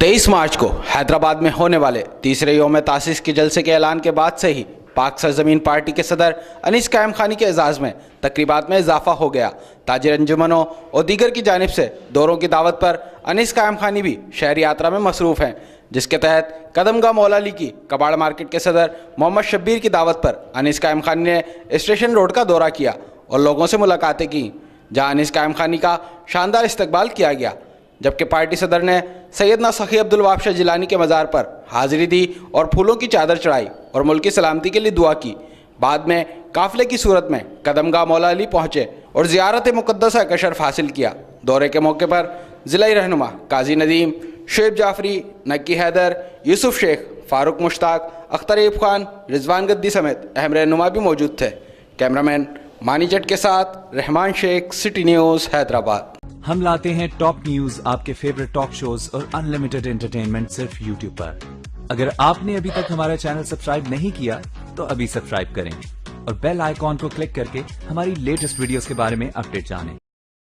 23 मार्च को हैदराबाद में होने वाले तीसरे यौम तासीस के जलसे के ऐलान के बाद से ही पाक सरजमीन पार्टी के सदर अनीस कायम खानी के एजाज़ में तकरीबात में इजाफा हो गया। ताजिर अंजुमनों और दीगर की जानिब से दौरों की दावत पर अनीस कायम खानी भी शहरी यात्रा में मसरूफ़ हैं, जिसके तहत कदमगाह मौलाली की कबाड़ मार्केट के सदर मोहम्मद शब्बीर की दावत पर अनीस कायम खानी ने स्टेशन रोड का दौरा किया और लोगों से मुलाकातें की, जहाँ अनीस कायम खानी का शानदार इस्तकबाल किया गया। जबकि पार्टी सदर ने सैयदना सखी अब्दुल वाहब शाह जिलानी के मज़ार पर हाज़िरी दी और फूलों की चादर चढ़ाई और मुल्क की सलामती के लिए दुआ की। बाद में काफ़िले की सूरत में कदमगाह मौलाली पहुँचे और ज़ियारत मुक़द्दसा का शर्फ हासिल किया। दौरे के मौके पर ज़िला रहनुमा काजी नदीम, शुएब जाफरी, नक्की हैदर, यूसुफ शेख, फारूक मुश्ताक, अख्तर अयूब खान, रिजवान गद्दी समेत अहम रहनुमा भी मौजूद थे। कैमरामैन मानी जट के साथ रहमान शेख, सिटी न्यूज़, हैदराबाद। हम लाते हैं टॉप न्यूज, आपके फेवरेट टॉक शोज और अनलिमिटेड एंटरटेनमेंट सिर्फ यूट्यूब पर। अगर आपने अभी तक हमारा चैनल सब्सक्राइब नहीं किया तो अभी सब्सक्राइब करें और बेल आइकॉन को क्लिक करके हमारी लेटेस्ट वीडियोस के बारे में अपडेट जानें।